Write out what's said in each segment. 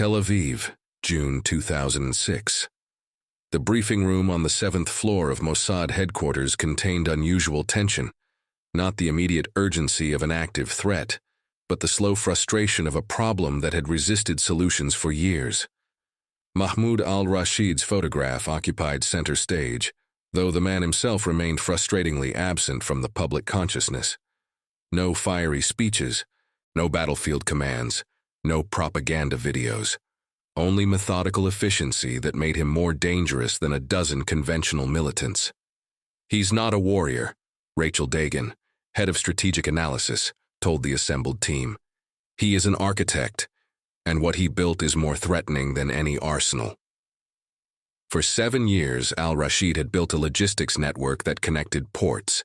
Tel Aviv, June 2006. The briefing room on the 7th floor of Mossad headquarters contained unusual tension, not the immediate urgency of an active threat, but the slow frustration of a problem that had resisted solutions for years. Mahmoud al-Rashid's photograph occupied center stage, though the man himself remained frustratingly absent from the public consciousness. No fiery speeches, no battlefield commands, no propaganda videos. Only methodical efficiency that made him more dangerous than a dozen conventional militants. "He's not a warrior," Rachel Dagan, head of strategic analysis, told the assembled team. "He is an architect, and what he built is more threatening than any arsenal." For 7 years, al-Rashid had built a logistics network that connected ports,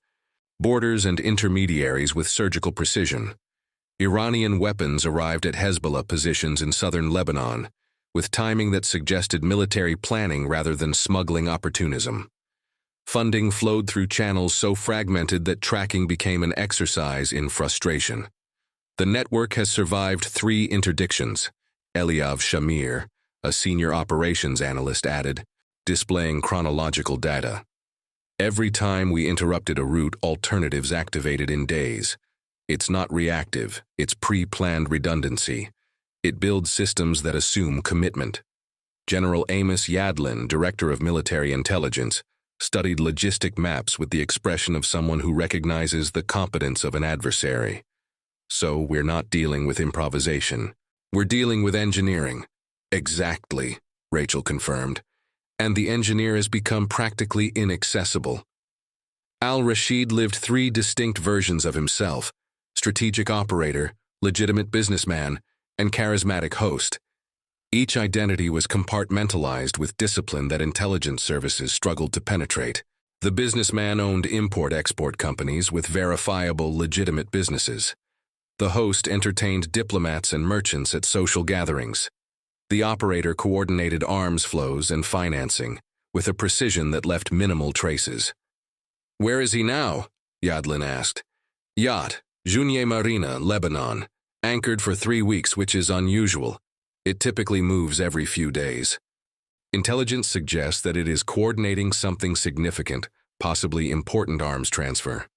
borders, and intermediaries with surgical precision. Iranian weapons arrived at Hezbollah positions in southern Lebanon, with timing that suggested military planning rather than smuggling opportunism. Funding flowed through channels so fragmented that tracking became an exercise in frustration. The network has survived 3 interdictions, Eliav Shamir, a senior operations analyst, added, displaying chronological data. "Every time we interrupted a route, alternatives activated in days. It's not reactive, it's pre-planned redundancy. It builds systems that assume commitment." General Amos Yadlin, director of military intelligence, studied logistic maps with the expression of someone who recognizes the competence of an adversary. "So we're not dealing with improvisation. We're dealing with engineering." "Exactly," Rachel confirmed. "And the engineer has become practically inaccessible." Al-Rashid lived 3 distinct versions of himself: strategic operator, legitimate businessman, and charismatic host. Each identity was compartmentalized with discipline that intelligence services struggled to penetrate. The businessman owned import-export companies with verifiable, legitimate businesses. The host entertained diplomats and merchants at social gatherings. The operator coordinated arms flows and financing, with a precision that left minimal traces. "Where is he now?" Yadlin asked. "Yacht, Junie Marina, Lebanon. Anchored for 3 weeks, which is unusual. It typically moves every few days." Intelligence suggests that it is coordinating something significant, possibly important arms transfer.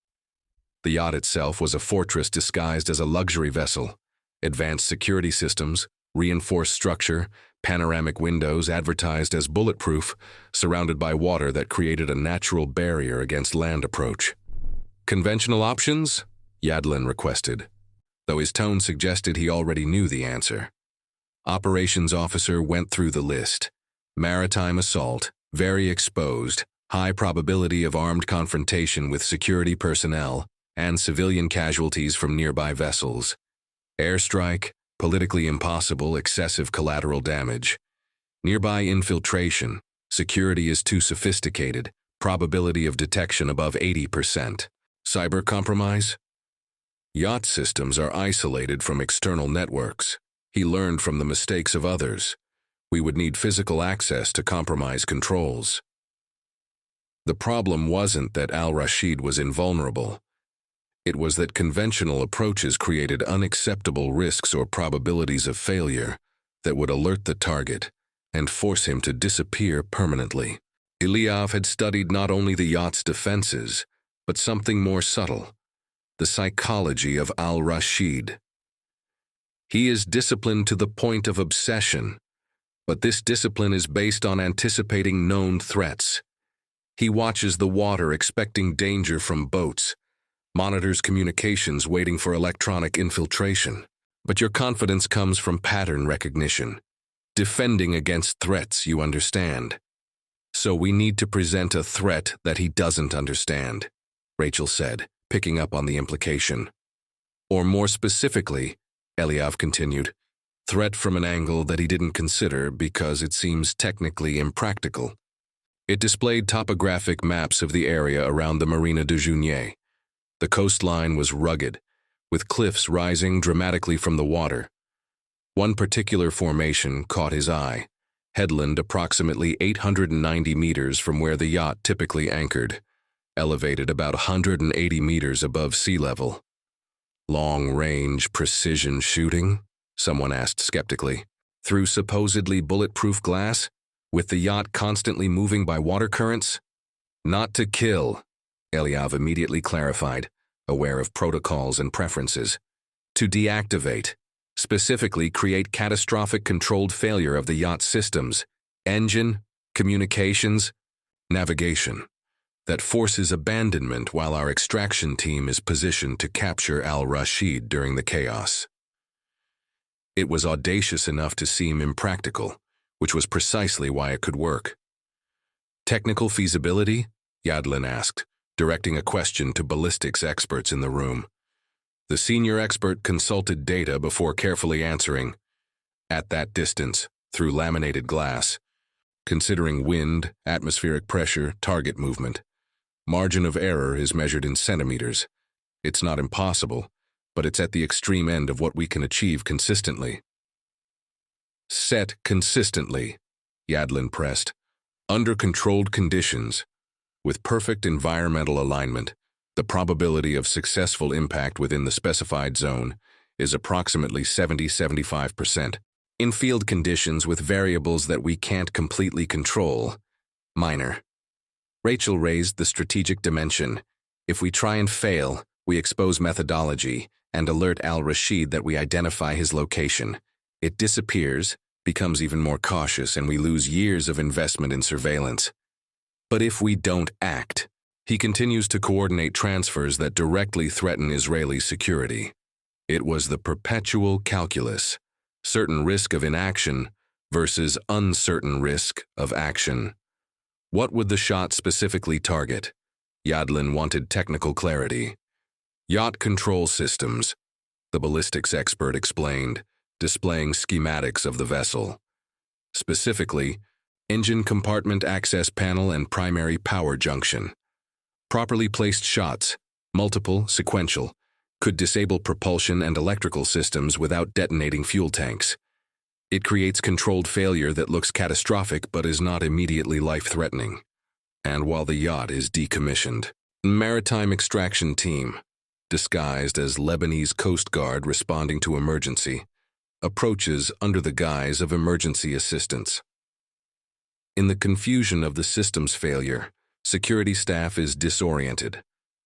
The yacht itself was a fortress disguised as a luxury vessel. Advanced security systems, reinforced structure, panoramic windows advertised as bulletproof, surrounded by water that created a natural barrier against land approach. "Conventional options?" Yadlin requested, though his tone suggested he already knew the answer. Operations officer went through the list. Maritime assault, very exposed, high probability of armed confrontation with security personnel, and civilian casualties from nearby vessels. Airstrike, politically impossible, excessive collateral damage. Nearby infiltration, security is too sophisticated, probability of detection above 80%. Cyber compromise? Yacht systems are isolated from external networks. He learned from the mistakes of others. We would need physical access to compromise controls. The problem wasn't that al-Rashid was invulnerable. It was that conventional approaches created unacceptable risks or probabilities of failure that would alert the target and force him to disappear permanently. Eliav had studied not only the yacht's defenses, but something more subtle: the psychology of al-Rashid. He is disciplined to the point of obsession, but this discipline is based on anticipating known threats. He watches the water expecting danger from boats, monitors communications waiting for electronic infiltration. But your confidence comes from pattern recognition, defending against threats you understand. "So we need to present a threat that he doesn't understand," Rachel said, picking up on the implication. "Or more specifically," Eliav continued, "threat from an angle that he didn't consider because it seems technically impractical." It displayed topographic maps of the area around the Marina de Junie. The coastline was rugged, with cliffs rising dramatically from the water. One particular formation caught his eye, headland approximately 890 meters from where the yacht typically anchored, elevated about 180 meters above sea level. "Long-range precision shooting?" someone asked skeptically. Through supposedly bulletproof glass? With the yacht constantly moving by water currents? Not to kill, Eliav immediately clarified, aware of protocols and preferences. To deactivate, specifically create catastrophic controlled failure of the yacht's systems, engine, communications, navigation, that forces abandonment while our extraction team is positioned to capture Al-Rashid during the chaos. It was audacious enough to seem impractical, which was precisely why it could work. Technical feasibility? Yadlin asked, directing a question to ballistics experts in the room. The senior expert consulted data before carefully answering. At that distance, through laminated glass, considering wind, atmospheric pressure, target movement, margin of error is measured in centimeters. It's not impossible, but it's at the extreme end of what we can achieve consistently. Set consistently, Yadlin pressed, under controlled conditions, with perfect environmental alignment. The probability of successful impact within the specified zone is approximately 70–75%. In field conditions with variables that we can't completely control, minor. Rachel raised the strategic dimension. If we try and fail, we expose methodology and alert Al-Rashid that we identify his location. It disappears, becomes even more cautious, and we lose years of investment in surveillance. But if we don't act, he continues to coordinate transfers that directly threaten Israeli security. It was the perpetual calculus, certain risk of inaction versus uncertain risk of action. What would the shot specifically target? Yadlin wanted technical clarity. Yacht control systems, the ballistics expert explained, displaying schematics of the vessel. Specifically, engine compartment access panel and primary power junction. Properly placed shots, multiple, sequential, could disable propulsion and electrical systems without detonating fuel tanks. It creates controlled failure that looks catastrophic but is not immediately life-threatening. And while the yacht is decommissioned, maritime extraction team, disguised as Lebanese Coast Guard responding to emergency, approaches under the guise of emergency assistance. In the confusion of the system's failure, security staff is disoriented.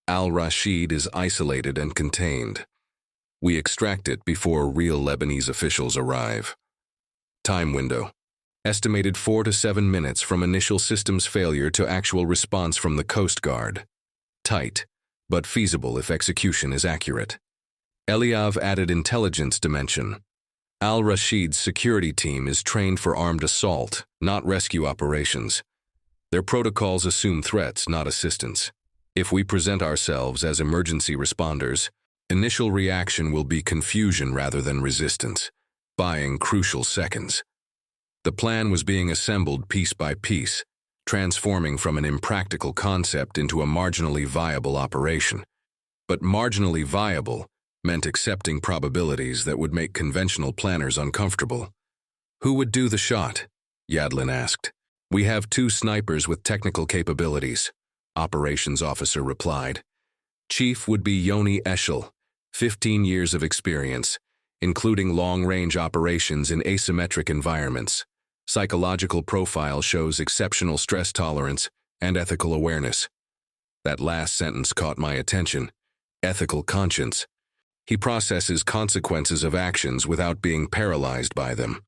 Al-Rashid is isolated and contained. We extract it before real Lebanese officials arrive. Time window. Estimated 4 to 7 minutes from initial systems failure to actual response from the Coast Guard. Tight, but feasible if execution is accurate. Eliav added intelligence dimension. Al-Rashid's security team is trained for armed assault, not rescue operations. Their protocols assume threats, not assistance. If we present ourselves as emergency responders, initial reaction will be confusion rather than resistance, buying crucial seconds. The plan was being assembled piece by piece, transforming from an impractical concept into a marginally viable operation. But marginally viable meant accepting probabilities that would make conventional planners uncomfortable. Who would do the shot? Yadlin asked. We have 2 snipers with technical capabilities, operations officer replied. Chief would be Yoni Eshel, 15 years of experience, including long-range operations in asymmetric environments. Psychological profile shows exceptional stress tolerance and ethical awareness. That last sentence caught my attention. Ethical conscience. He processes consequences of actions without being paralyzed by them.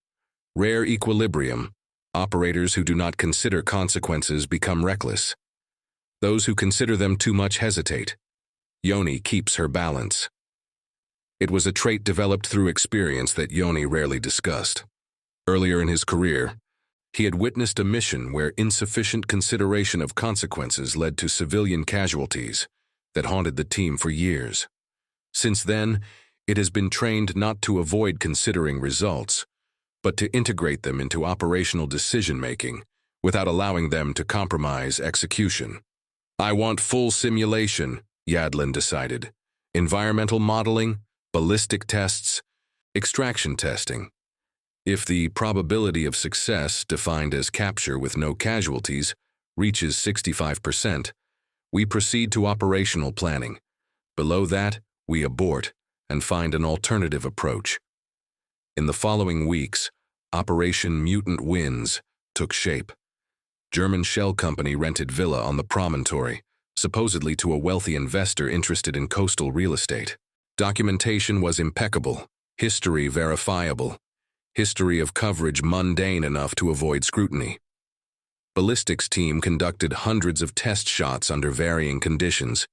Rare equilibrium. Operators who do not consider consequences become reckless. Those who consider them too much hesitate. Yoni keeps her balance. It was a trait developed through experience that Yoni rarely discussed. Earlier in his career, he had witnessed a mission where insufficient consideration of consequences led to civilian casualties that haunted the team for years. Since then, it has been trained not to avoid considering results, but to integrate them into operational decision-making without allowing them to compromise execution. I want full simulation, Yadlin decided. Environmental modeling, ballistic tests, extraction testing. If the probability of success, defined as capture with no casualties, reaches 65%, we proceed to operational planning. Below that, we abort and find an alternative approach. In the following weeks, Operation Mutant Winds took shape. German shell company rented villa on the promontory, supposedly to a wealthy investor interested in coastal real estate. Documentation was impeccable, history verifiable, history of coverage mundane enough to avoid scrutiny. Ballistics team conducted hundreds of test shots under varying conditions,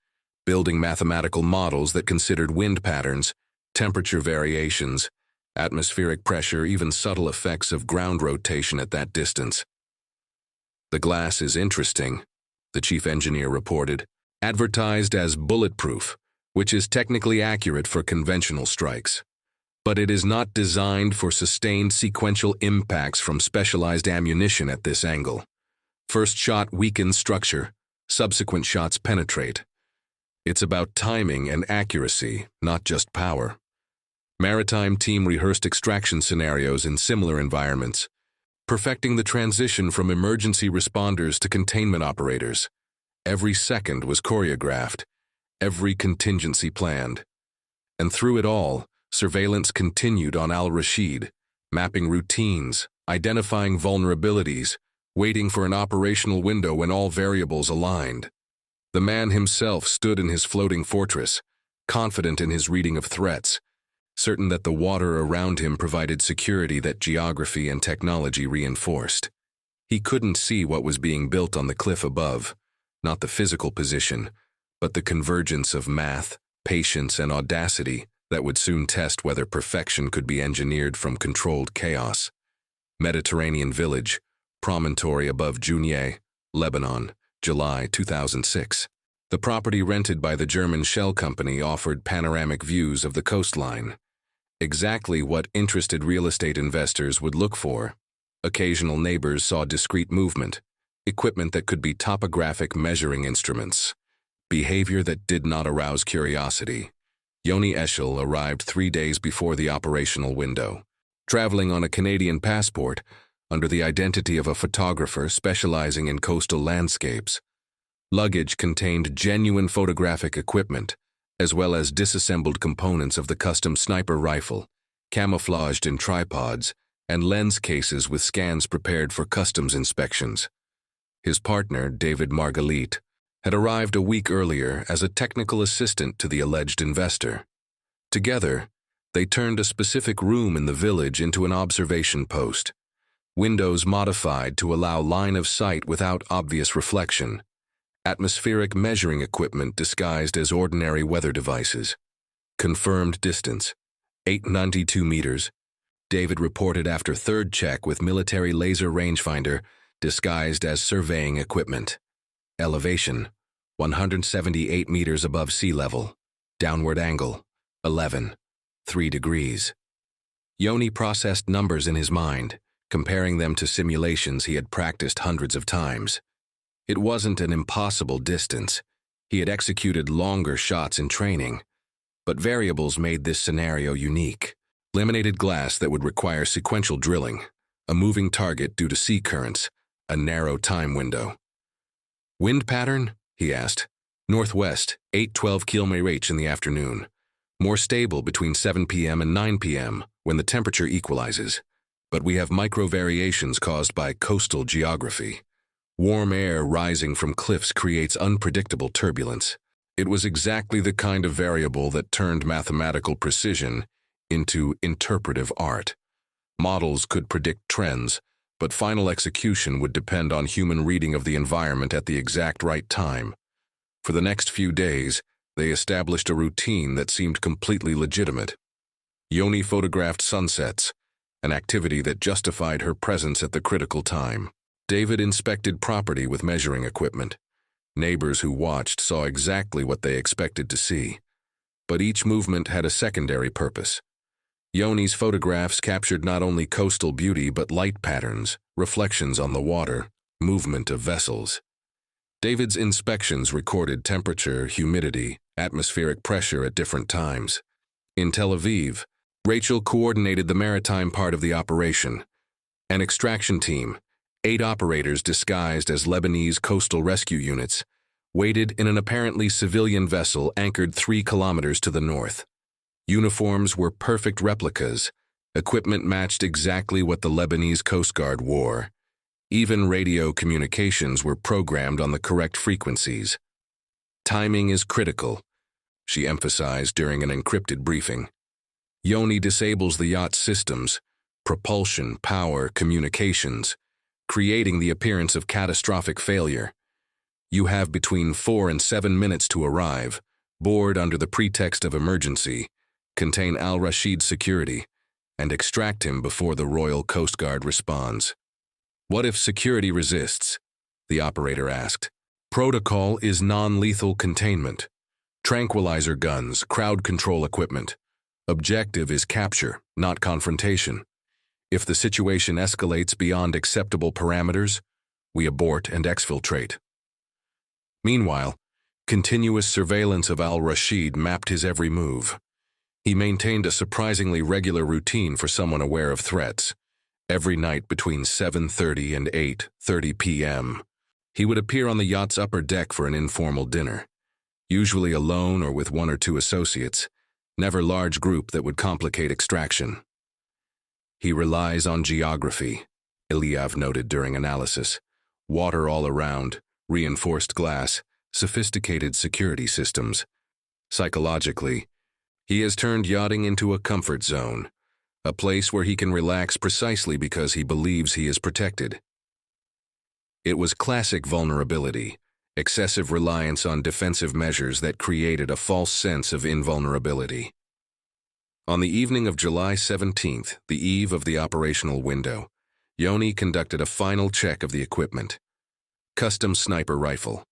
building mathematical models that considered wind patterns, temperature variations, atmospheric pressure, even subtle effects of ground rotation at that distance. "The glass is interesting," the chief engineer reported, "advertised as bulletproof, which is technically accurate for conventional strikes. But it is not designed for sustained sequential impacts from specialized ammunition at this angle. First shot weakens structure, subsequent shots penetrate. It's about timing and accuracy, not just power." Maritime team rehearsed extraction scenarios in similar environments, perfecting the transition from emergency responders to containment operators. Every second was choreographed, every contingency planned. And through it all, surveillance continued on Al Rashid, mapping routines, identifying vulnerabilities, waiting for an operational window when all variables aligned. The man himself stood in his floating fortress, confident in his reading of threats, certain that the water around him provided security that geography and technology reinforced. He couldn't see what was being built on the cliff above, not the physical position, but the convergence of math, patience, and audacity that would soon test whether perfection could be engineered from controlled chaos. Mediterranean village, promontory above Jounieh, Lebanon, July 2006. The property rented by the German shell company offered panoramic views of the coastline. Exactly what interested real estate investors would look for. Occasional neighbors saw discrete movement, equipment that could be topographic measuring instruments, behavior that did not arouse curiosity. Yoni Eshel arrived 3 days before the operational window, traveling on a Canadian passport under the identity of a photographer specializing in coastal landscapes. Luggage contained genuine photographic equipment, as well as disassembled components of the custom sniper rifle, camouflaged in tripods, and lens cases with scans prepared for customs inspections. His partner, David Margalit, had arrived a week earlier as a technical assistant to the alleged investor. Together, they turned a specific room in the village into an observation post, windows modified to allow line of sight without obvious reflection, atmospheric measuring equipment disguised as ordinary weather devices. Confirmed distance, 892 meters. David reported after third check with military laser rangefinder disguised as surveying equipment. Elevation, 178 meters above sea level. Downward angle, 11, 3 degrees. Yoni processed numbers in his mind, comparing them to simulations he had practiced hundreds of times. It wasn't an impossible distance. He had executed longer shots in training, but variables made this scenario unique. Laminated glass that would require sequential drilling, a moving target due to sea currents, a narrow time window. "Wind pattern?" he asked. "Northwest, 8-12 km/h in the afternoon. More stable between 7 p.m. and 9 p.m. when the temperature equalizes. But we have micro variations caused by coastal geography. Warm air rising from cliffs creates unpredictable turbulence." It was exactly the kind of variable that turned mathematical precision into interpretive art. Models could predict trends, but final execution would depend on human reading of the environment at the exact right time. For the next few days, they established a routine that seemed completely legitimate. Yoni photographed sunsets, an activity that justified her presence at the critical time. David inspected property with measuring equipment. Neighbors who watched saw exactly what they expected to see. But each movement had a secondary purpose. Yoni's photographs captured not only coastal beauty but light patterns, reflections on the water, movement of vessels. David's inspections recorded temperature, humidity, atmospheric pressure at different times. In Tel Aviv, Rachel coordinated the maritime part of the operation. An extraction team, 8 operators disguised as Lebanese coastal rescue units, waited in an apparently civilian vessel anchored 3 kilometers to the north. Uniforms were perfect replicas, Equipment matched exactly what the Lebanese Coast Guard wore. Even radio communications were programmed on the correct frequencies. Timing is critical, she emphasized during an encrypted briefing. Yoni disables the yacht's systems, propulsion, power, communications, creating the appearance of catastrophic failure. You have between 4 and 7 minutes to arrive, board under the pretext of emergency, contain al-Rashid's security, and extract him before the Royal Coast Guard responds. What if security resists? The operator asked. Protocol is non-lethal containment. Tranquilizer guns, crowd control equipment. Objective is capture, not confrontation. If the situation escalates beyond acceptable parameters, we abort and exfiltrate. Meanwhile, continuous surveillance of al-Rashid mapped his every move. He maintained a surprisingly regular routine for someone aware of threats. Every night between 7:30 and 8:30 p.m., he would appear on the yacht's upper deck for an informal dinner, usually alone or with 1 or 2 associates, never large group that would complicate extraction. He relies on geography, Ilyav noted during analysis. Water all around, reinforced glass, sophisticated security systems. Psychologically, he has turned yachting into a comfort zone, a place where he can relax precisely because he believes he is protected. It was classic vulnerability, excessive reliance on defensive measures that created a false sense of invulnerability. On the evening of July 17th, the eve of the operational window, Yoni conducted a final check of the equipment. Custom sniper rifle.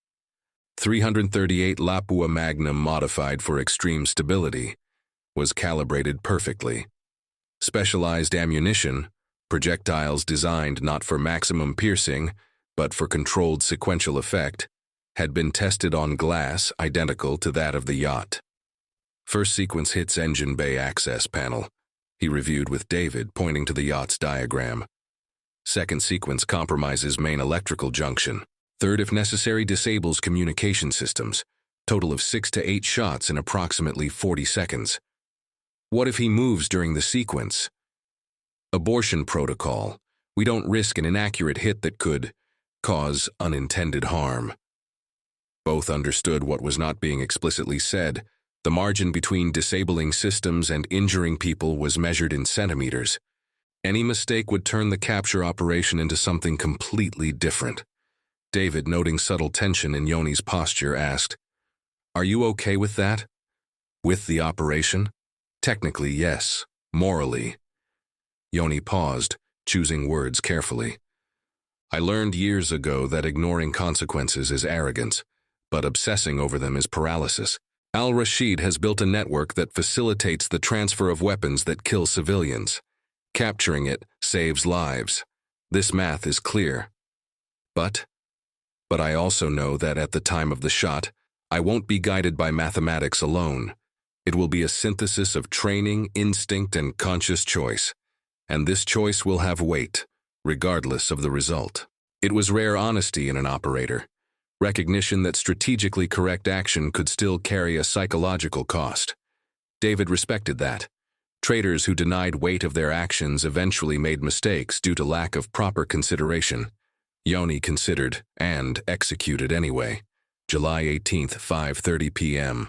338 Lapua Magnum modified for extreme stability, was calibrated perfectly. Specialized ammunition, projectiles designed not for maximum piercing, but for controlled sequential effect, had been tested on glass identical to that of the yacht. First sequence hits engine bay access panel, he reviewed with David, pointing to the yacht's diagram. Second sequence compromises main electrical junction. Third, if necessary, disables communication systems. Total of 6 to 8 shots in approximately 40 seconds. What if he moves during the sequence? Abortion protocol. We don't risk an inaccurate hit that could cause unintended harm. Both understood what was not being explicitly said. The margin between disabling systems and injuring people was measured in centimeters. Any mistake would turn the capture operation into something completely different. David, noting subtle tension in Yoni's posture, asked, "Are you okay with that? With the operation?" "Technically, yes. Morally." Yoni paused, choosing words carefully. "I learned years ago that ignoring consequences is arrogance, but obsessing over them is paralysis. Al-Rashid has built a network that facilitates the transfer of weapons that kill civilians. Capturing it saves lives. This math is clear. But I also know that at the time of the shot, I won't be guided by mathematics alone. It will be a synthesis of training, instinct, and conscious choice. And this choice will have weight, regardless of the result." It was rare honesty in an operator. Recognition that strategically correct action could still carry a psychological cost. David respected that. Traders who denied weight of their actions eventually made mistakes due to lack of proper consideration. Yoni considered and executed anyway. July 18th, 5:30 p.m.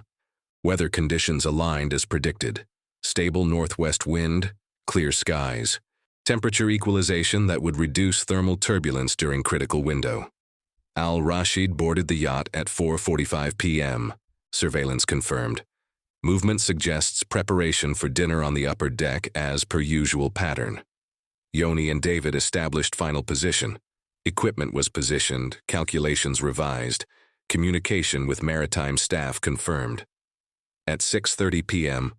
Weather conditions aligned as predicted. Stable northwest wind, clear skies. Temperature equalization that would reduce thermal turbulence during critical window. Al-Rashid boarded the yacht at 4:45 p.m. Surveillance confirmed. Movement suggests preparation for dinner on the upper deck as per usual pattern. Yoni and David established final position. Equipment was positioned, calculations revised, communication with maritime staff confirmed. At 6:30 p.m.,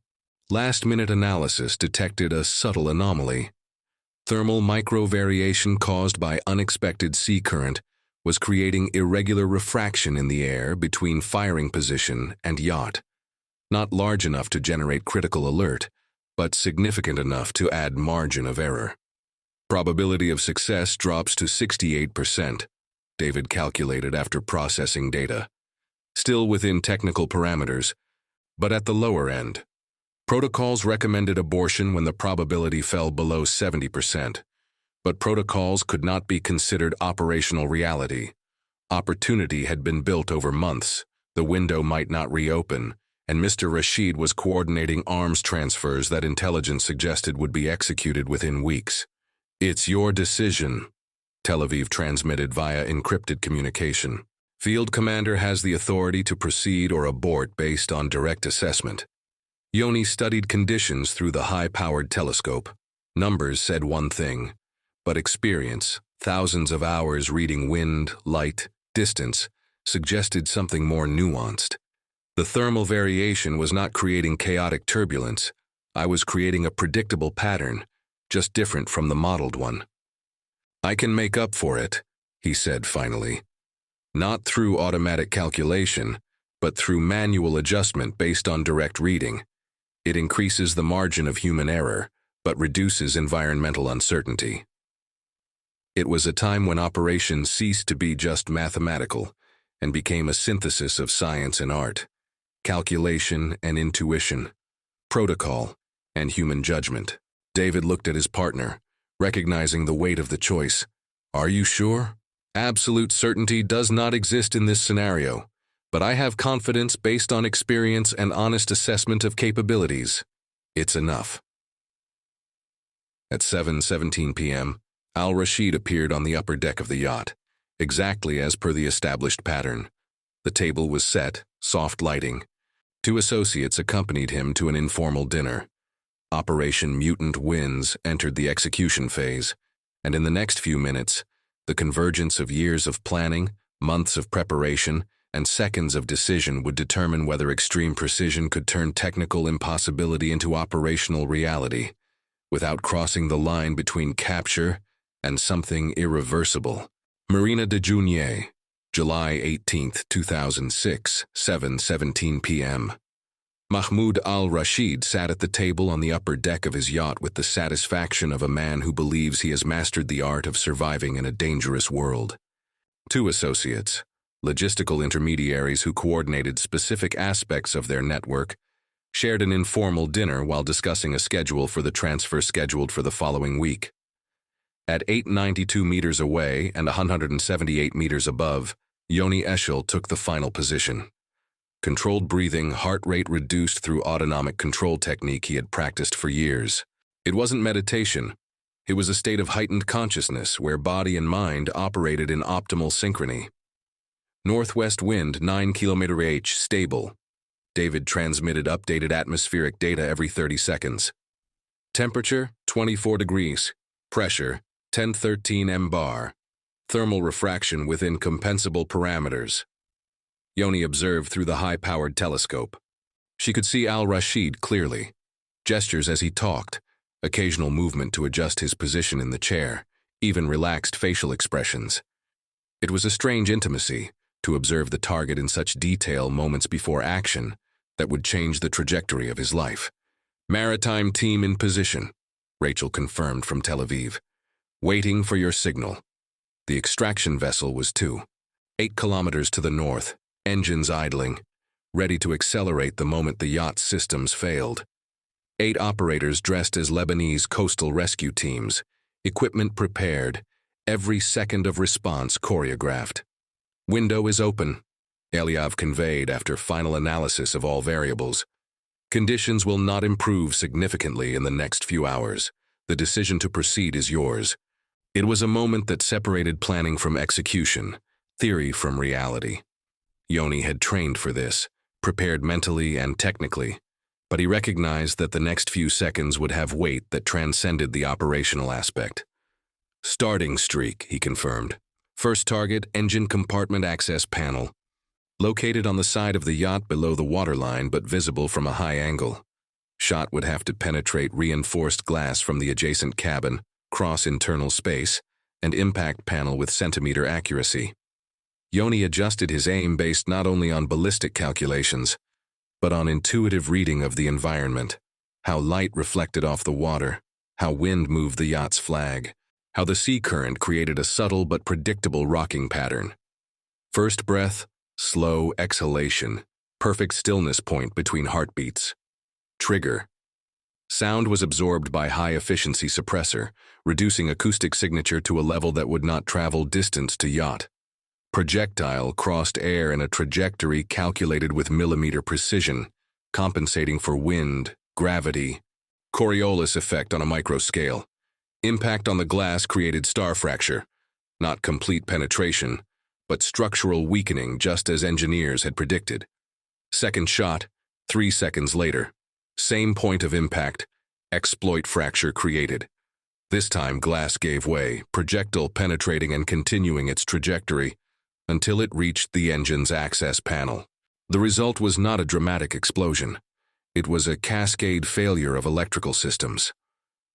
last-minute analysis detected a subtle anomaly. Thermal micro-variation caused by unexpected sea current was creating irregular refraction in the air between firing position and yacht. Not large enough to generate critical alert, but significant enough to add margin of error. Probability of success drops to 68%, David calculated after processing data. Still within technical parameters, but at the lower end. Protocols recommended abortion when the probability fell below 70%, but protocols could not be considered operational reality. Opportunity had been built over months, the window might not reopen, and Mr. Rashid was coordinating arms transfers that intelligence suggested would be executed within weeks. "It's your decision," Tel Aviv transmitted via encrypted communication. "Field commander has the authority to proceed or abort based on direct assessment." Yoni studied conditions through the high-powered telescope. Numbers said one thing, but experience, thousands of hours reading wind, light, distance, suggested something more nuanced. The thermal variation was not creating chaotic turbulence. I was creating a predictable pattern, just different from the modeled one. "I can make up for it," he said finally. "Not through automatic calculation, but through manual adjustment based on direct reading. It increases the margin of human error, but reduces environmental uncertainty." It was a time when operations ceased to be just mathematical and became a synthesis of science and art, calculation and intuition, protocol and human judgment. David looked at his partner, recognizing the weight of the choice. "Are you sure?" "Absolute certainty does not exist in this scenario, but I have confidence based on experience and honest assessment of capabilities. It's enough." At 7:17 p.m., Al-Rashid appeared on the upper deck of the yacht, exactly as per the established pattern. The table was set, soft lighting. 2 associates accompanied him to an informal dinner. Operation Mutant Winds entered the execution phase, and in the next few minutes, the convergence of years of planning, months of preparation, and seconds of decision would determine whether extreme precision could turn technical impossibility into operational reality, without crossing the line between capture and something irreversible. Marina de Junier, July 18, 2006, 7:17 p.m. Mahmoud al-Rashid sat at the table on the upper deck of his yacht with the satisfaction of a man who believes he has mastered the art of surviving in a dangerous world. 2 associates, logistical intermediaries who coordinated specific aspects of their network, shared an informal dinner while discussing a schedule for the transfer scheduled for the following week. At 892 meters away and 178 meters above, Yoni Eshel took the final position. Controlled breathing, heart rate reduced through autonomic control technique he had practiced for years. It wasn't meditation. It was a state of heightened consciousness where body and mind operated in optimal synchrony. Northwest wind 9 km/h stable. David transmitted updated atmospheric data every 30 seconds. Temperature 24 degrees. Pressure 1013 mbar. Thermal refraction within compensable parameters. Yoni observed through the high-powered telescope. She could see Al-Rashid clearly. Gestures as he talked, occasional movement to adjust his position in the chair, even relaxed facial expressions. It was a strange intimacy to observe the target in such detail moments before action that would change the trajectory of his life. "Maritime team in position," Rachel confirmed from Tel Aviv. "Waiting for your signal." The extraction vessel was 8 kilometers to the north, engines idling, ready to accelerate the moment the yacht's systems failed. 8 operators dressed as Lebanese coastal rescue teams, equipment prepared, every second of response choreographed. "Window is open," Eliav conveyed after final analysis of all variables. "Conditions will not improve significantly in the next few hours. The decision to proceed is yours." It was a moment that separated planning from execution, theory from reality. Yoni had trained for this, prepared mentally and technically, but he recognized that the next few seconds would have weight that transcended the operational aspect. "Starting streak," he confirmed. "First target, engine compartment access panel. Located on the side of the yacht below the waterline but visible from a high angle. Shot would have to penetrate reinforced glass from the adjacent cabin, cross internal space, and impact panel with centimeter accuracy." Yoni adjusted his aim based not only on ballistic calculations, but on intuitive reading of the environment, how light reflected off the water, how wind moved the yacht's flag, how the sea current created a subtle but predictable rocking pattern. First breath, slow exhalation, perfect stillness point between heartbeats. Trigger, Sound was absorbed by high-efficiency suppressor, reducing acoustic signature to a level that would not travel distance to yacht. Projectile crossed air in a trajectory calculated with millimeter precision, compensating for wind, gravity, Coriolis effect on a micro scale. Impact on the glass created star fracture, not complete penetration, but structural weakening just as engineers had predicted. Second shot, 3 seconds later. Same point of impact, exploit fracture created. This time glass gave way, projectile penetrating and continuing its trajectory until it reached the engine's access panel. The result was not a dramatic explosion. It was a cascade failure of electrical systems.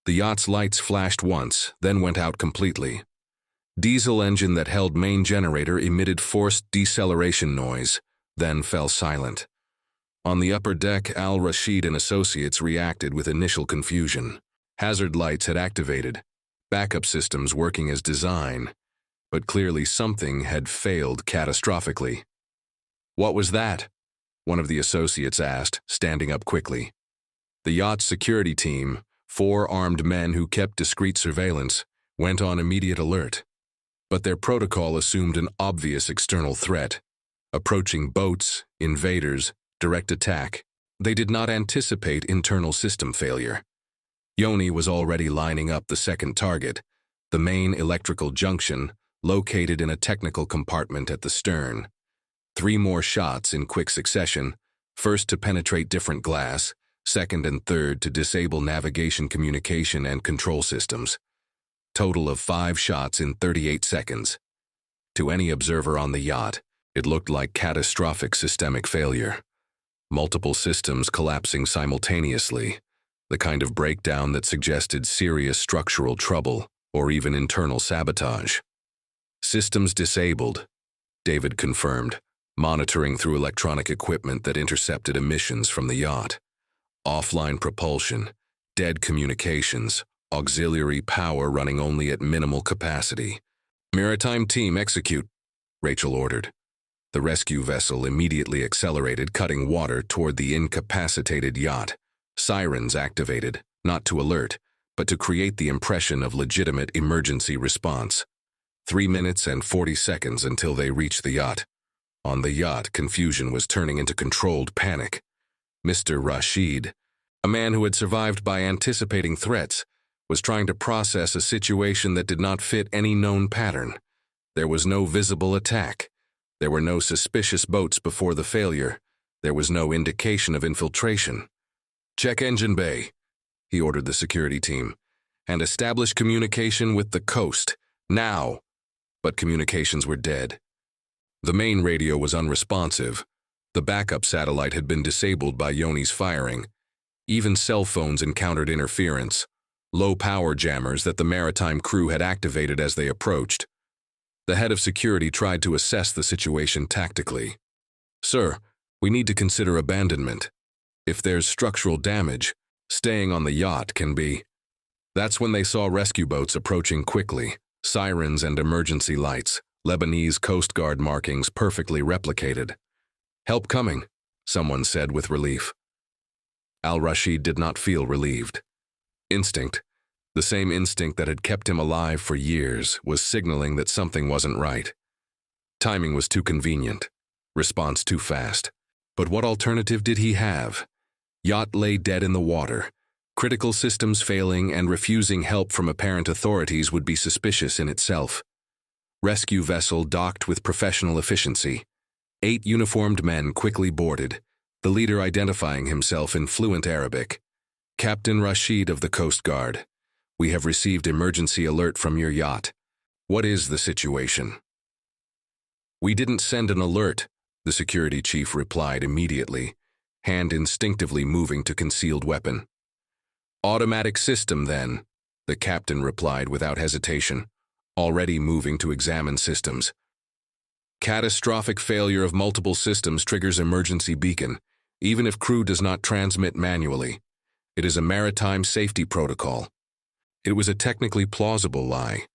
The yacht's lights flashed once, then went out completely. Diesel engine that held main generator emitted forced deceleration noise, then fell silent. On the upper deck, Al-Rashid and associates reacted with initial confusion. Hazard lights had activated, backup systems working as designed, but clearly something had failed catastrophically. "What was that?" one of the associates asked, standing up quickly. The yacht's security team, 4 armed men who kept discreet surveillance, went on immediate alert. But their protocol assumed an obvious external threat. Approaching boats, invaders, direct attack. They did not anticipate internal system failure. Yoni was already lining up the second target, the main electrical junction, located in a technical compartment at the stern. 3 more shots in quick succession, first to penetrate different glass, second and third to disable navigation, communication, and control systems. Total of 5 shots in 38 seconds. To any observer on the yacht, it looked like catastrophic systemic failure. Multiple systems collapsing simultaneously, the kind of breakdown that suggested serious structural trouble or even internal sabotage. "Systems disabled," David confirmed, monitoring through electronic equipment that intercepted emissions from the yacht. "Offline propulsion, dead communications, auxiliary power running only at minimal capacity." "Maritime team, execute," Rachel ordered. The rescue vessel immediately accelerated, cutting water toward the incapacitated yacht. Sirens activated, not to alert, but to create the impression of legitimate emergency response. 3 minutes and 40 seconds until they reached the yacht. On the yacht, confusion was turning into controlled panic. Mr. Rashid, a man who had survived by anticipating threats, was trying to process a situation that did not fit any known pattern. There was no visible attack. There were no suspicious boats before the failure. There was no indication of infiltration. "Check engine bay," he ordered the security team, "and establish communication with the coast, now." But communications were dead. The main radio was unresponsive. The backup satellite had been disabled by Yoni's firing. Even cell phones encountered interference, low-power jammers that the maritime crew had activated as they approached. The head of security tried to assess the situation tactically. "Sir, we need to consider abandonment. If there's structural damage, staying on the yacht can be." That's when they saw rescue boats approaching quickly, sirens and emergency lights, Lebanese Coast Guard markings perfectly replicated. "Help coming," someone said with relief. Al-Rashid did not feel relieved. Instinct, the same instinct that had kept him alive for years, was signaling that something wasn't right. Timing was too convenient, response too fast. But what alternative did he have? Yacht lay dead in the water. Critical systems failing and refusing help from apparent authorities would be suspicious in itself. Rescue vessel docked with professional efficiency. 8 uniformed men quickly boarded, the leader identifying himself in fluent Arabic. "Captain Rashid of the Coast Guard. We have received emergency alert from your yacht. What is the situation?" "We didn't send an alert," the security chief replied immediately, hand instinctively moving to concealed weapon. "Automatic system, then," the captain replied without hesitation, already moving to examine systems. "Catastrophic failure of multiple systems triggers emergency beacon, even if crew does not transmit manually. It is a maritime safety protocol." It was a technically plausible lie,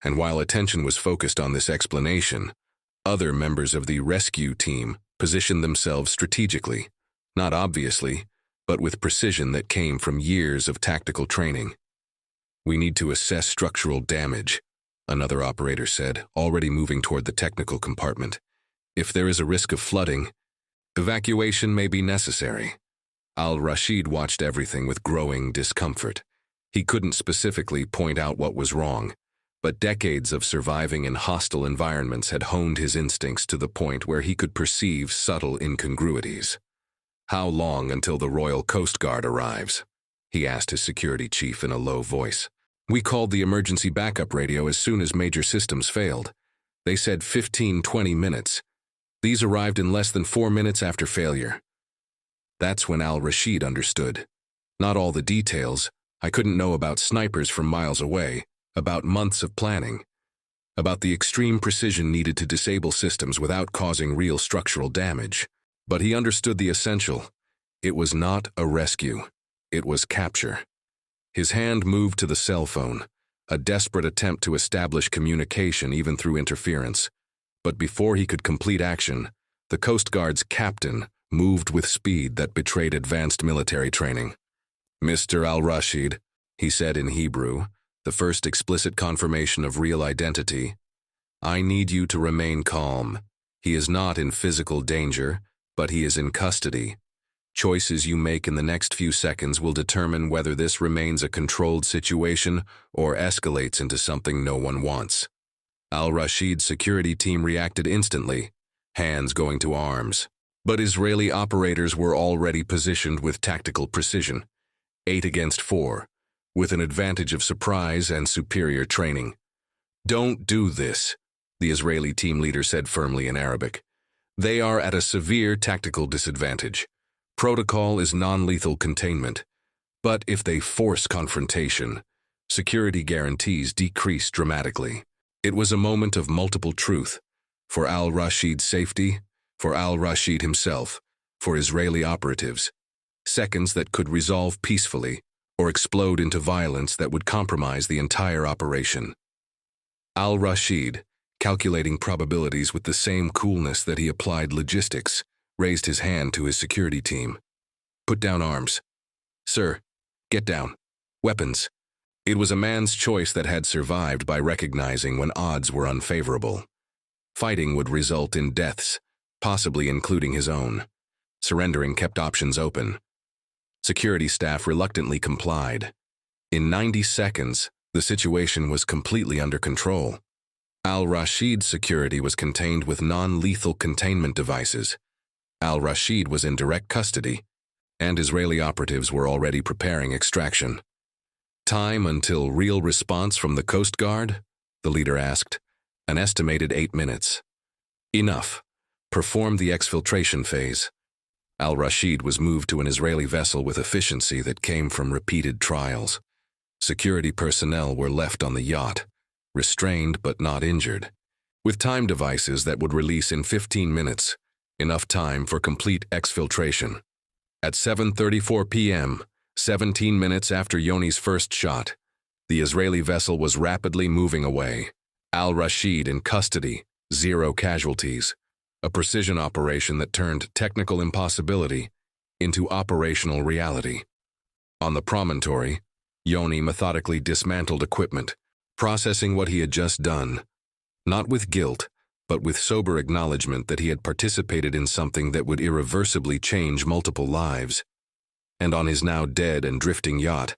and while attention was focused on this explanation, other members of the rescue team positioned themselves strategically, not obviously, but with precision that came from years of tactical training. "We need to assess structural damage," another operator said, already moving toward the technical compartment. "If there is a risk of flooding, evacuation may be necessary." Al-Rashid watched everything with growing discomfort. He couldn't specifically point out what was wrong, but decades of surviving in hostile environments had honed his instincts to the point where he could perceive subtle incongruities. "How long until the Royal Coast Guard arrives?" he asked his security chief in a low voice. "We called the emergency backup radio as soon as major systems failed. They said 15-20 minutes. These arrived in less than 4 minutes after failure." That's when Al-Rashid understood. Not all the details. I couldn't know about snipers from miles away, about months of planning, about the extreme precision needed to disable systems without causing real structural damage. But he understood the essential. It was not a rescue. It was capture. His hand moved to the cell phone, a desperate attempt to establish communication even through interference. But before he could complete action, the Coast Guard's captain moved with speed that betrayed advanced military training. "Mr. Al-Rashid," he said in Hebrew, the first explicit confirmation of real identity, "I need you to remain calm. He is not in physical danger, but he is in custody. Choices you make in the next few seconds will determine whether this remains a controlled situation or escalates into something no one wants." Al-Rashid's security team reacted instantly, hands going to arms. But Israeli operators were already positioned with tactical precision, 8 against 4, with an advantage of surprise and superior training. "Don't do this," the Israeli team leader said firmly in Arabic. "They are at a severe tactical disadvantage. Protocol is non-lethal containment. But if they force confrontation, security guarantees decrease dramatically." It was a moment of multiple truth. For Al-Rashid's safety, for Al-Rashid himself, for Israeli operatives. Seconds that could resolve peacefully or explode into violence that would compromise the entire operation. Al-Rashid, calculating probabilities with the same coolness that he applied logistics, raised his hand to his security team. "Put down arms." "Sir, get down. Weapons." It was a man's choice that had survived by recognizing when odds were unfavorable. Fighting would result in deaths, possibly including his own. Surrendering kept options open. Security staff reluctantly complied. In 90 seconds, the situation was completely under control. Al-Rashid's security was contained with non-lethal containment devices. Al-Rashid was in direct custody, and Israeli operatives were already preparing extraction. "Time until real response from the Coast Guard?" the leader asked. "An estimated 8 minutes." "Enough. Perform the exfiltration phase." Al-Rashid was moved to an Israeli vessel with efficiency that came from repeated trials. Security personnel were left on the yacht, restrained but not injured, with time devices that would release in 15 minutes, enough time for complete exfiltration. At 7:34 p.m., 17 minutes after Yoni's first shot, the Israeli vessel was rapidly moving away. Al-Rashid in custody, 0 casualties. A precision operation that turned technical impossibility into operational reality. On the promontory, Yoni methodically dismantled equipment, processing what he had just done, not with guilt, but with sober acknowledgement that he had participated in something that would irreversibly change multiple lives. And on his now dead and drifting yacht,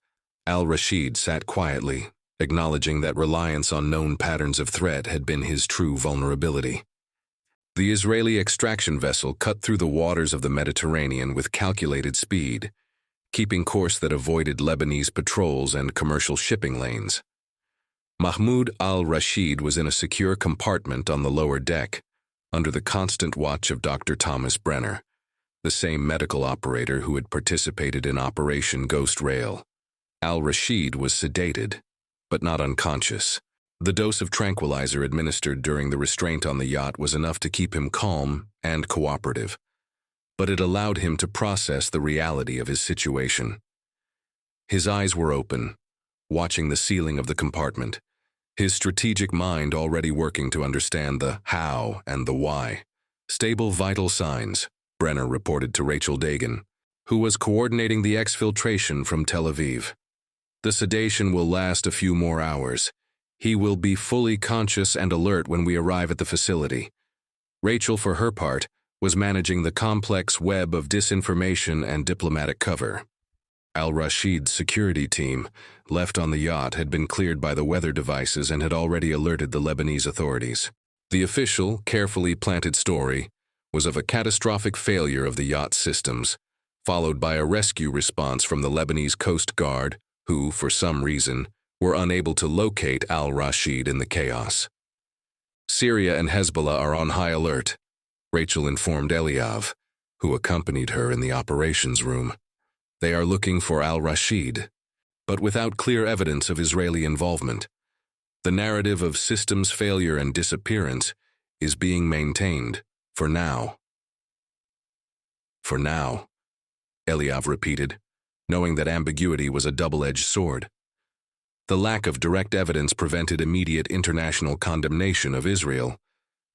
Al-Rashid sat quietly, acknowledging that reliance on known patterns of threat had been his true vulnerability. The Israeli extraction vessel cut through the waters of the Mediterranean with calculated speed, keeping course that avoided Lebanese patrols and commercial shipping lanes. Mahmoud al-Rashid was in a secure compartment on the lower deck, under the constant watch of Dr. Thomas Brenner, the same medical operator who had participated in Operation Ghost Rail. Al-Rashid was sedated, but not unconscious. The dose of tranquilizer administered during the restraint on the yacht was enough to keep him calm and cooperative, but it allowed him to process the reality of his situation. His eyes were open, watching the ceiling of the compartment, his strategic mind already working to understand the how and the why. "Stable vital signs," Brenner reported to Rachel Dagan, who was coordinating the exfiltration from Tel Aviv. The sedation will last a few more hours. He will be fully conscious and alert when we arrive at the facility. Rachel, for her part, was managing the complex web of disinformation and diplomatic cover. Al-Rashid's security team, left on the yacht, had been cleared by the weather devices and had already alerted the Lebanese authorities. The official, carefully planted story was of a catastrophic failure of the yacht's systems, followed by a rescue response from the Lebanese Coast Guard, who, for some reason, were unable to locate Al-Rashid in the chaos. Syria and Hezbollah are on high alert, Rachel informed Eliav, who accompanied her in the operations room. They are looking for Al-Rashid, but without clear evidence of Israeli involvement. The narrative of systems failure and disappearance is being maintained, for now. For now, Eliav repeated, knowing that ambiguity was a double-edged sword. The lack of direct evidence prevented immediate international condemnation of Israel,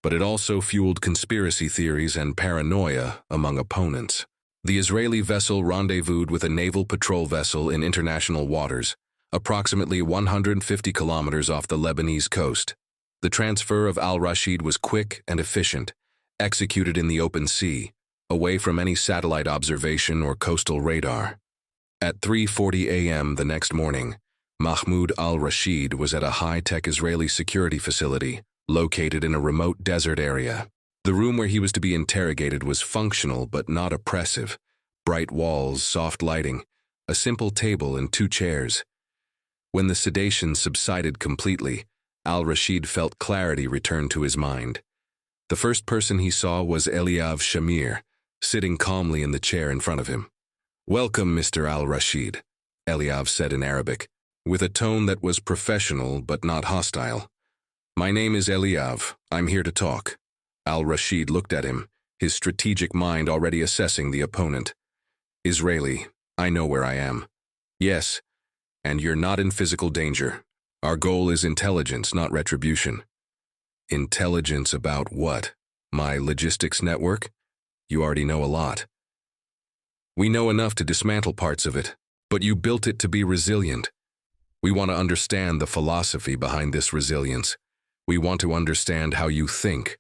but it also fueled conspiracy theories and paranoia among opponents. The Israeli vessel rendezvoused with a naval patrol vessel in international waters, approximately 150 kilometers off the Lebanese coast. The transfer of Al-Rashid was quick and efficient, executed in the open sea, away from any satellite observation or coastal radar. At 3:40 a.m. the next morning, Mahmoud al-Rashid was at a high-tech Israeli security facility located in a remote desert area. The room where he was to be interrogated was functional but not oppressive. Bright walls, soft lighting, a simple table and 2 chairs. When the sedation subsided completely, al-Rashid felt clarity return to his mind. The first person he saw was Eliav Shamir, sitting calmly in the chair in front of him. "Welcome, Mr. al-Rashid," Eliav said in Arabic, with a tone that was professional but not hostile. "My name is Eliav. I'm here to talk." Al-Rashid looked at him, his strategic mind already assessing the opponent. "Israeli, I know where I am." "Yes, and you're not in physical danger. Our goal is intelligence, not retribution." "Intelligence about what? My logistics network? You already know a lot." "We know enough to dismantle parts of it, but you built it to be resilient. We want to understand the philosophy behind this resilience. We want to understand how you think."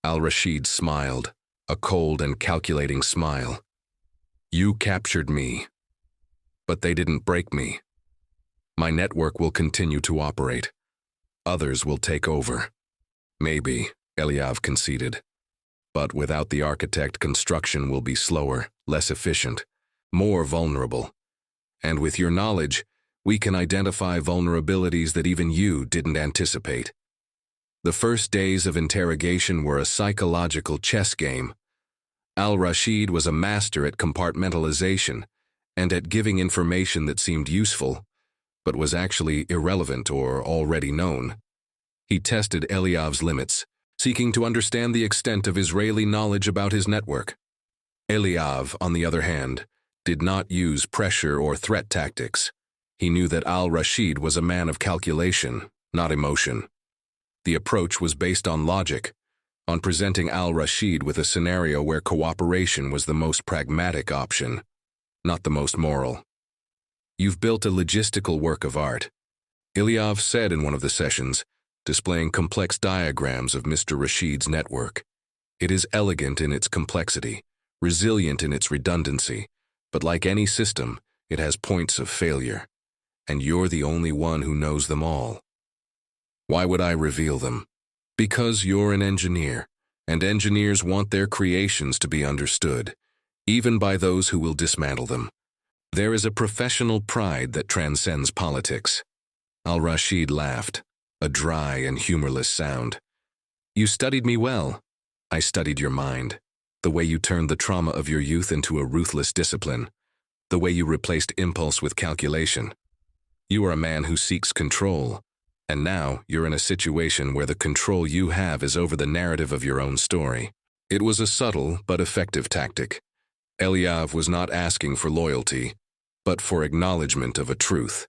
Al-Rashid smiled, a cold and calculating smile. "You captured me, but they didn't break me. My network will continue to operate. Others will take over." "Maybe," Eliav conceded. "But without the architect, construction will be slower, less efficient, more vulnerable. And with your knowledge, we can identify vulnerabilities that even you didn't anticipate." The first days of interrogation were a psychological chess game. Al-Rashid was a master at compartmentalization and at giving information that seemed useful, but was actually irrelevant or already known. He tested Eliav's limits, seeking to understand the extent of Israeli knowledge about his network. Eliav, on the other hand, did not use pressure or threat tactics. He knew that Al-Rashid was a man of calculation, not emotion. The approach was based on logic, on presenting Al-Rashid with a scenario where cooperation was the most pragmatic option, not the most moral. "You've built a logistical work of art," Eliav said in one of the sessions, displaying complex diagrams of Mr. Rashid's network. "It is elegant in its complexity, resilient in its redundancy, but like any system, it has points of failure. And you're the only one who knows them all." "Why would I reveal them?" "Because you're an engineer, and engineers want their creations to be understood, even by those who will dismantle them. There is a professional pride that transcends politics." Al-Rashid laughed, a dry and humorless sound. "You studied me well. I studied your mind, the way you turned the trauma of your youth into a ruthless discipline, the way you replaced impulse with calculation. You are a man who seeks control, and now you're in a situation where the control you have is over the narrative of your own story." It was a subtle but effective tactic. Eliav was not asking for loyalty, but for acknowledgement of a truth.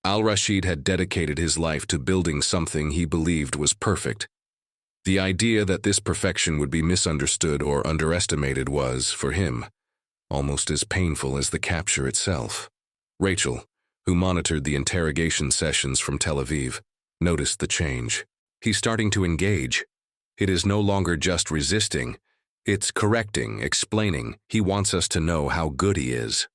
Al-Rashid had dedicated his life to building something he believed was perfect. The idea that this perfection would be misunderstood or underestimated was, for him, almost as painful as the capture itself. Rachel, who monitored the interrogation sessions from Tel Aviv, noticed the change. He's starting to engage. It is no longer just resisting. It's correcting, explaining. He wants us to know how good he is.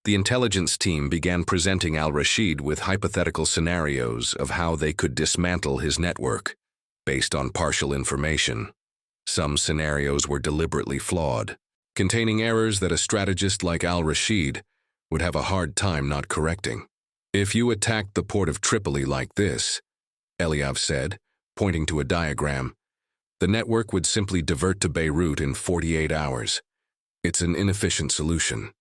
The intelligence team began presenting al-Rashid with hypothetical scenarios of how they could dismantle his network, based on partial information. Some scenarios were deliberately flawed, containing errors that a strategist like al-Rashid would have a hard time not correcting. If you attacked the port of Tripoli like this, Eliav said, pointing to a diagram, the network would simply divert to Beirut in 48 hours. It's an inefficient solution.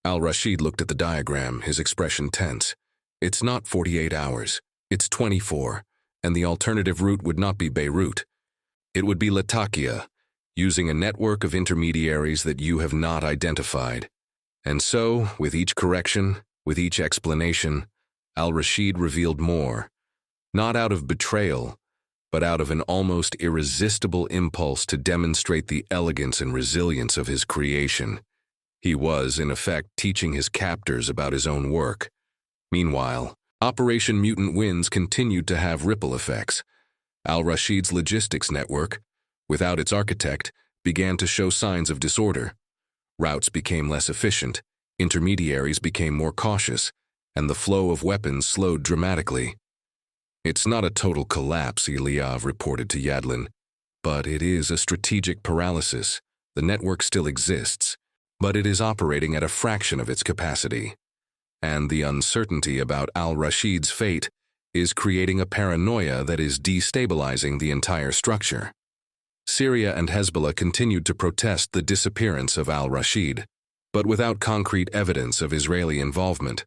Al-Rashid looked at the diagram, his expression tense. It's not 48 hours, it's 24, and the alternative route would not be Beirut. It would be Latakia, using a network of intermediaries that you have not identified. And so, with each correction, with each explanation, al-Rashid revealed more, not out of betrayal, but out of an almost irresistible impulse to demonstrate the elegance and resilience of his creation. He was, in effect, teaching his captors about his own work. Meanwhile, Operation Mutant Winds continued to have ripple effects. Al-Rashid's logistics network, without its architect, began to show signs of disorder. Routes became less efficient, intermediaries became more cautious, and the flow of weapons slowed dramatically. It's not a total collapse, Eliav reported to Yadlin, but it is a strategic paralysis. The network still exists, but it is operating at a fraction of its capacity. And the uncertainty about al-Rashid's fate is creating a paranoia that is destabilizing the entire structure. Syria and Hezbollah continued to protest the disappearance of al-Rashid, but without concrete evidence of Israeli involvement,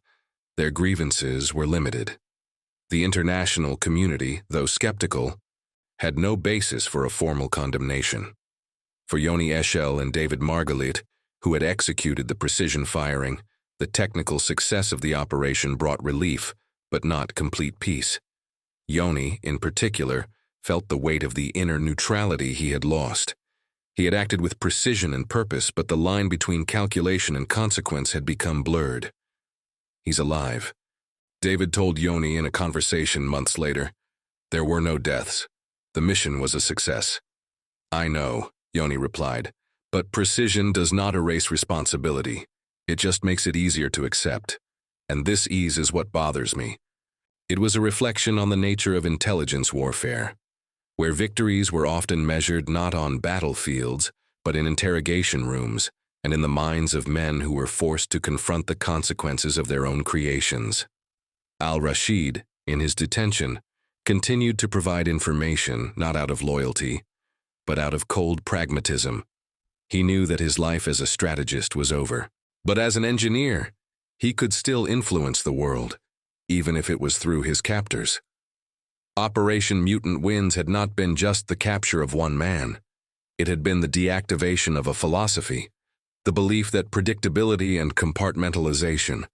their grievances were limited. The international community, though skeptical, had no basis for a formal condemnation. For Yoni Eshel and David Margalit, who had executed the precision firing, the technical success of the operation brought relief, but not complete peace. Yoni, in particular, felt the weight of the inner neutrality he had lost. He had acted with precision and purpose, but the line between calculation and consequence had become blurred. He's alive. David told Yoni in a conversation months later. There were no deaths. The mission was a success. I know, Yoni replied, but precision does not erase responsibility. It just makes it easier to accept. And this ease is what bothers me. It was a reflection on the nature of intelligence warfare, where victories were often measured not on battlefields, but in interrogation rooms and in the minds of men who were forced to confront the consequences of their own creations. Al-Rashid, in his detention, continued to provide information not out of loyalty, but out of cold pragmatism. He knew that his life as a strategist was over. But as an engineer, he could still influence the world, even if it was through his captors. Operation Mutant Winds had not been just the capture of one man. It had been the deactivation of a philosophy, the belief that predictability and compartmentalization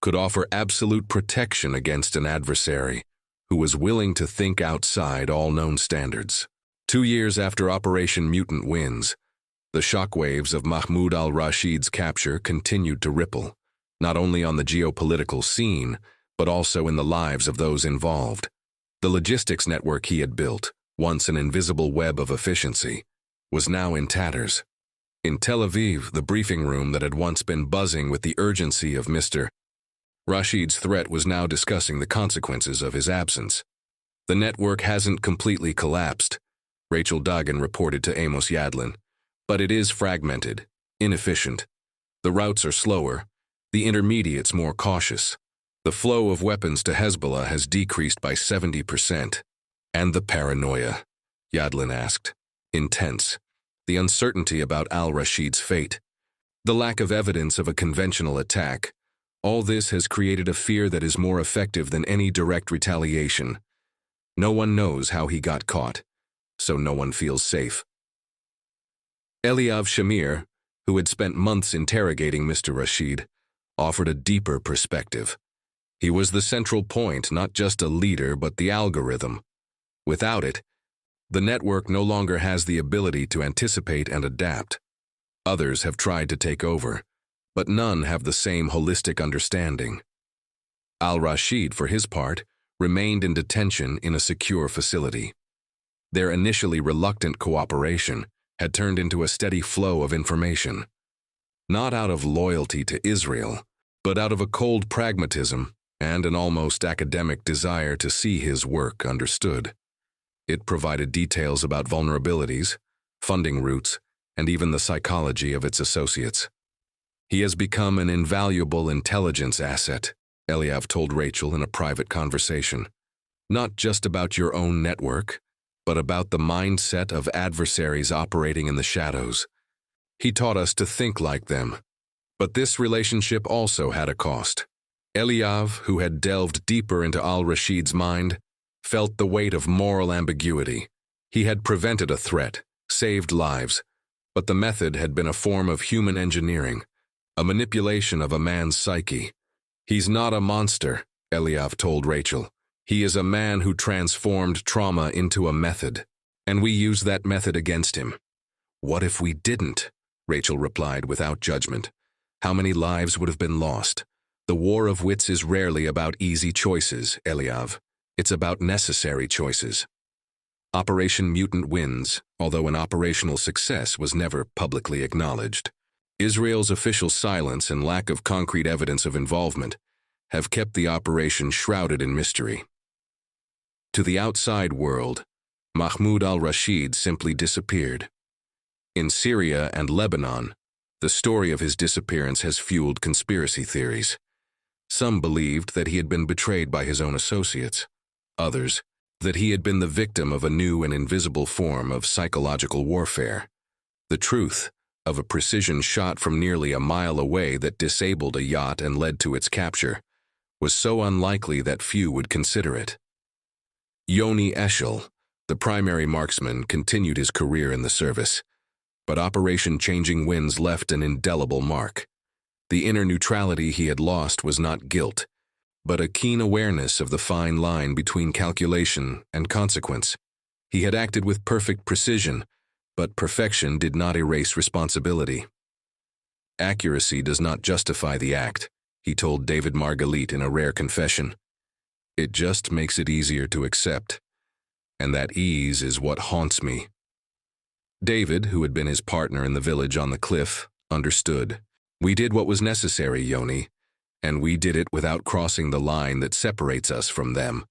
could offer absolute protection against an adversary who was willing to think outside all known standards. 2 years after Operation Mutant Winds, the shockwaves of Mahmoud al-Rashid's capture continued to ripple, not only on the geopolitical scene, but also in the lives of those involved. The logistics network he had built, once an invisible web of efficiency, was now in tatters. In Tel Aviv, the briefing room that had once been buzzing with the urgency of Mr. Rashid's threat was now discussing the consequences of his absence. The network hasn't completely collapsed, Rachel Dagan reported to Amos Yadlin, but it is fragmented, inefficient. The routes are slower, the intermediates more cautious. The flow of weapons to Hezbollah has decreased by 70%. And the paranoia, Yadlin asked. Intense. The uncertainty about al-Rashid's fate. The lack of evidence of a conventional attack. All this has created a fear that is more effective than any direct retaliation. No one knows how he got caught, so no one feels safe. Eliav Shamir, who had spent months interrogating Mr. Rashid, offered a deeper perspective. He was the central point, not just a leader, but the algorithm. Without it, the network no longer has the ability to anticipate and adapt. Others have tried to take over, but none have the same holistic understanding. Al-Rashid, for his part, remained in detention in a secure facility. Their initially reluctant cooperation had turned into a steady flow of information, not out of loyalty to Israel, but out of a cold pragmatism and an almost academic desire to see his work understood. It provided details about vulnerabilities, funding routes, and even the psychology of its associates. "He has become an invaluable intelligence asset," Eliav told Rachel in a private conversation. "Not just about your own network, but about the mindset of adversaries operating in the shadows. He taught us to think like them." But this relationship also had a cost. Eliav, who had delved deeper into al-Rashid's mind, felt the weight of moral ambiguity. He had prevented a threat, saved lives, but the method had been a form of human engineering, a manipulation of a man's psyche. "He's not a monster," Eliav told Rachel. "He is a man who transformed trauma into a method, and we use that method against him." "What if we didn't?" Rachel replied without judgment. "How many lives would have been lost?" "The war of wits is rarely about easy choices, Eliav. It's about necessary choices." Operation Mutant wins, although an operational success was never publicly acknowledged. Israel's official silence and lack of concrete evidence of involvement have kept the operation shrouded in mystery. To the outside world, Mahmoud al-Rashid simply disappeared. In Syria and Lebanon, the story of his disappearance has fueled conspiracy theories. Some believed that he had been betrayed by his own associates. Others, that he had been the victim of a new and invisible form of psychological warfare. The truth of a precision shot from nearly a mile away that disabled a yacht and led to its capture was so unlikely that few would consider it. Yoni Eshel, the primary marksman, continued his career in the service, but Operation Changing Winds left an indelible mark. The inner neutrality he had lost was not guilt, but a keen awareness of the fine line between calculation and consequence. He had acted with perfect precision, but perfection did not erase responsibility. "Accuracy does not justify the act," he told David Margalit in a rare confession. "It just makes it easier to accept, and that ease is what haunts me." David, who had been his partner in the village on the cliff, understood. "We did what was necessary, Yoni, and we did it without crossing the line that separates us from them."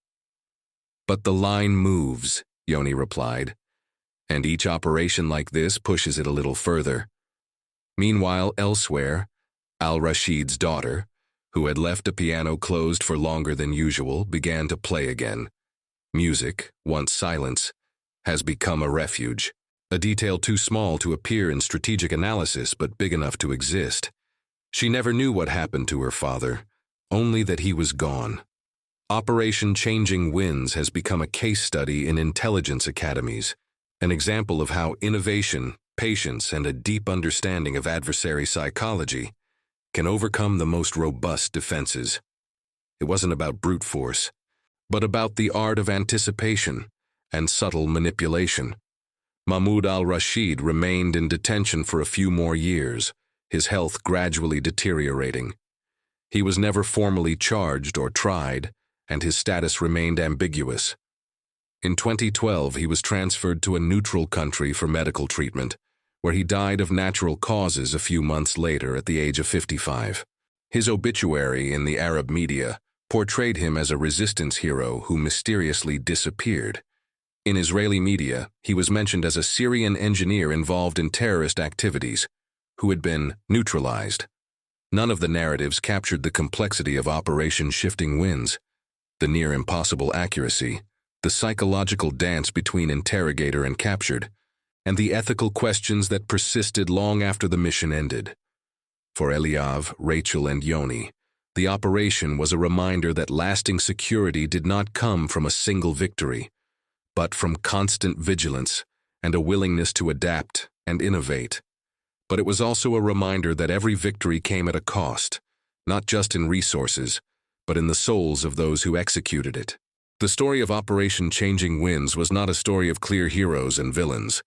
"But the line moves," Yoni replied, "and each operation like this pushes it a little further." Meanwhile, elsewhere, al-Rashid's daughter, who had left a piano closed for longer than usual, began to play again. Music, once silence, has become a refuge, a detail too small to appear in strategic analysis but big enough to exist. She never knew what happened to her father, only that he was gone. Operation Changing Winds has become a case study in intelligence academies, an example of how innovation, patience, and a deep understanding of adversary psychology can overcome the most robust defenses. It wasn't about brute force, but about the art of anticipation and subtle manipulation. Mahmoud al-Rashid remained in detention for a few more years, his health gradually deteriorating. He was never formally charged or tried, and his status remained ambiguous. In 2012, he was transferred to a neutral country for medical treatment, where he died of natural causes a few months later at the age of 55. His obituary in the Arab media portrayed him as a resistance hero who mysteriously disappeared. In Israeli media, he was mentioned as a Syrian engineer involved in terrorist activities, who had been neutralized. None of the narratives captured the complexity of Operation Shifting Winds, the near impossible accuracy, the psychological dance between interrogator and captured, and the ethical questions that persisted long after the mission ended. For Eliav, Rachel, and Yoni, the operation was a reminder that lasting security did not come from a single victory, but from constant vigilance and a willingness to adapt and innovate. But it was also a reminder that every victory came at a cost, not just in resources, but in the souls of those who executed it. The story of Operation Changing Winds was not a story of clear heroes and villains,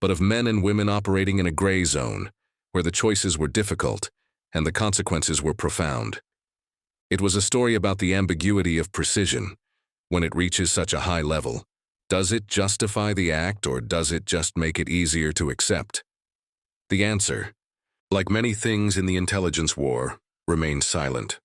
but of men and women operating in a gray zone, where the choices were difficult and the consequences were profound. It was a story about the ambiguity of precision. When it reaches such a high level, does it justify the act or does it just make it easier to accept? The answer, like many things in the intelligence war, remains silent.